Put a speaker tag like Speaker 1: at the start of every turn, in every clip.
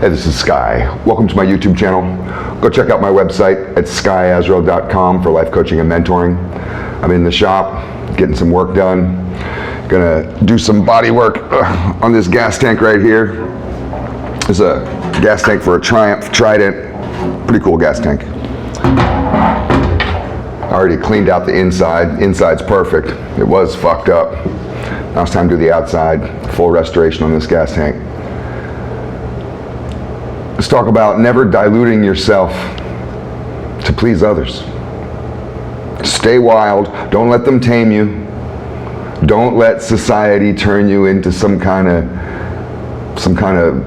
Speaker 1: Hey, this is Sky. Welcome to my YouTube channel. Go check out my website at skysworld.com for life coaching and mentoring. I'm in the shop, getting some work done. Gonna do some body work on this gas tank right here. It's a gas tank for a Triumph Trident. Pretty cool gas tank. I already cleaned out the inside. Inside's perfect. It was fucked up. Now it's time to do the outside. Full restoration on this gas tank. Let's talk about never diluting yourself to please others. Stay wild. Don't let them tame you. Don't let society turn you into some kind of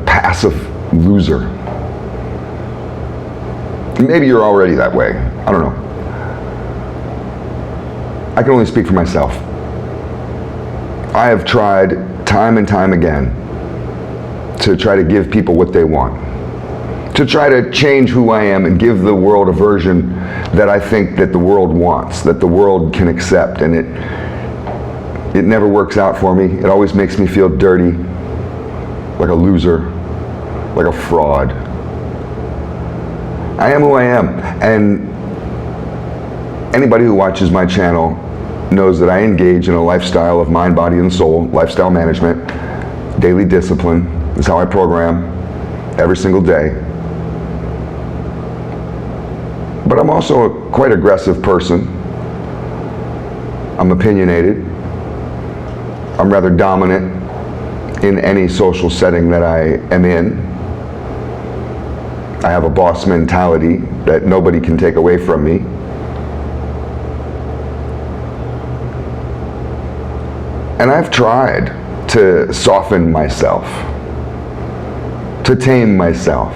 Speaker 1: passive loser. Maybe you're already that way. I don't know. I can only speak for myself. I have tried time and time again to try to give people what they want. To try to change who I am and give the world a version that I think that the world wants, that the world can accept, and it never works out for me. It always makes me feel dirty, like a loser, like a fraud. I am who I am, and anybody who watches my channel knows that I engage in a lifestyle of mind, body, and soul, lifestyle management, daily discipline is how I program every single day. But I'm also a quite aggressive person. I'm opinionated. I'm rather dominant in any social setting that I am in. I have a boss mentality that nobody can take away from me. And I've tried to soften myself, to tame myself,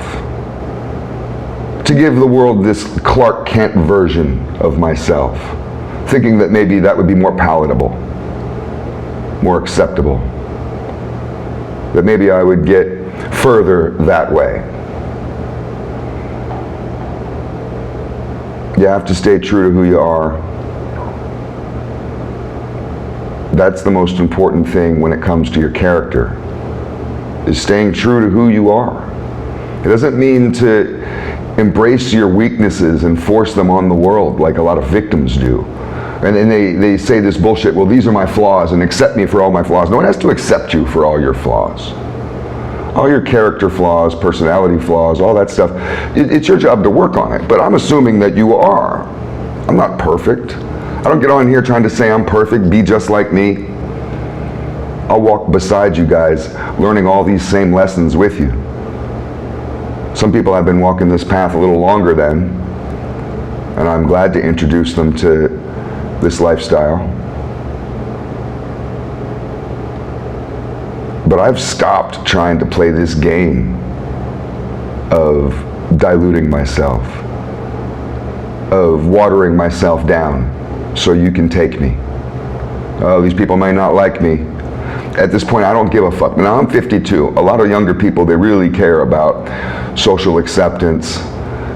Speaker 1: to give the world this Clark Kent version of myself, thinking that maybe that would be more palatable, more acceptable, that maybe I would get further that way. You have to stay true to who you are. That's the most important thing when it comes to your character, is staying true to who you are. It doesn't mean to embrace your weaknesses and force them on the world like a lot of victims do. And then they say this bullshit, well, these are my flaws and accept me for all my flaws. No one has to accept you for all your flaws. All your character flaws, personality flaws, all that stuff, it's your job to work on it. But I'm assuming that you are. I'm not perfect. I don't get on here trying to say I'm perfect, be just like me. I'll walk beside you guys, learning all these same lessons with you. Some people have been walking this path a little longer than, and I'm glad to introduce them to this lifestyle. But I've stopped trying to play this game of diluting myself, of watering myself down so you can take me. Oh, these people may not like me. At this point, I don't give a fuck. Now, I'm 52. A lot of younger people, they really care about social acceptance,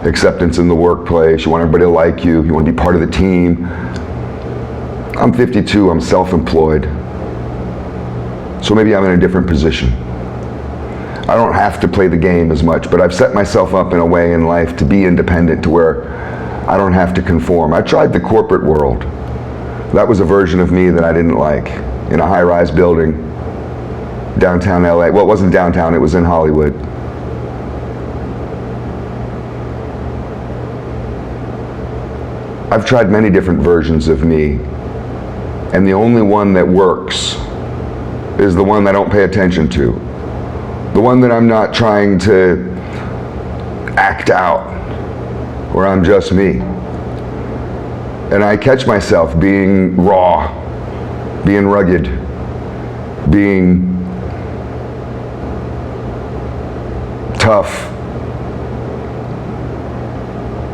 Speaker 1: acceptance in the workplace. You want everybody to like you. You want to be part of the team. I'm 52. I'm self-employed. So maybe I'm in a different position. I don't have to play the game as much, but I've set myself up in a way in life to be independent, to where I don't have to conform. I tried the corporate world. That was a version of me that I didn't like. In a high-rise building, downtown LA. Well, it wasn't downtown, it was in Hollywood. I've tried many different versions of me, and the only one that works is the one I don't pay attention to. The one that I'm not trying to act out, where I'm just me. And I catch myself being raw, being rugged, being tough,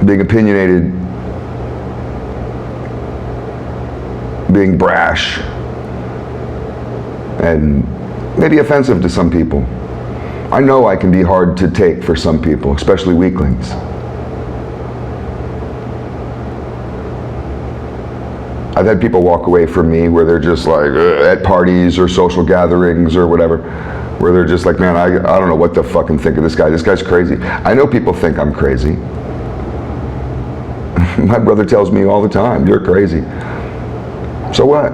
Speaker 1: being opinionated, being brash, and maybe offensive to some people. I know I can be hard to take for some people, especially weaklings. I've had people walk away from me where they're just like at parties or social gatherings or whatever. where they're just like, man, I don't know what to fucking think of this guy. This guy's crazy. I know people think I'm crazy. My brother tells me all the time, you're crazy. So what?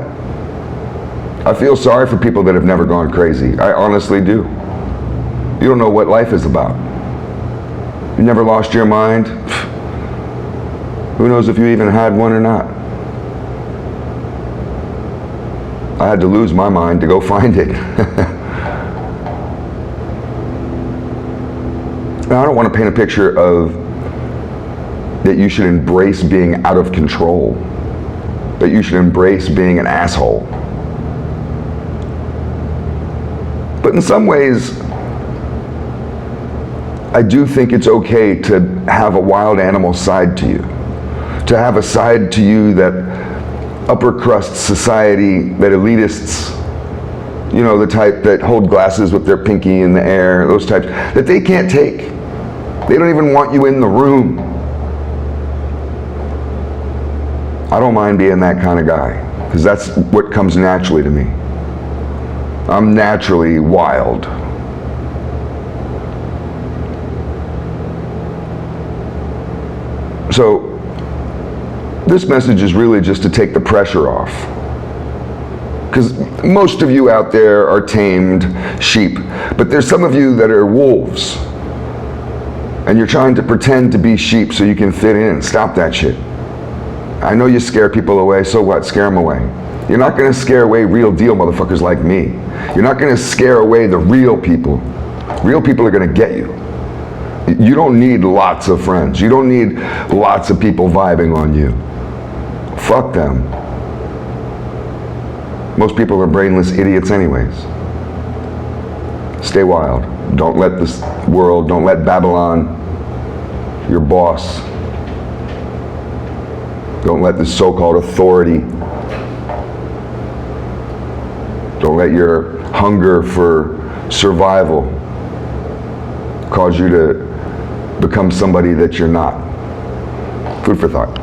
Speaker 1: I feel sorry for people that have never gone crazy. I honestly do. You don't know what life is about. You never lost your mind. Who knows if you even had one or not? I had to lose my mind to go find it. Now, I don't want to paint a picture of that you should embrace being out of control, that you should embrace being an asshole. But in some ways, I do think it's okay to have a wild animal side to you, to have a side to you that upper crust society, that elitists, you know, the type that hold glasses with their pinky in the air, those types, that they can't take. They don't even want you in the room. I don't mind being that kind of guy, because that's what comes naturally to me. I'm naturally wild. So, this message is really just to take the pressure off. Because most of you out there are tamed sheep, but there's some of you that are wolves. And you're trying to pretend to be sheep so you can fit in. Stop that shit. I know you scare people away, so what? Scare them away. You're not going to scare away real deal motherfuckers like me. You're not going to scare away the real people. Real people are going to get you. You don't need lots of friends. You don't need lots of people vibing on you. Fuck them. Most people are brainless idiots anyways. Stay wild. Don't let this world, don't let Babylon, your boss, don't let this so-called authority, don't let your hunger for survival cause you to become somebody that you're not. Food for thought.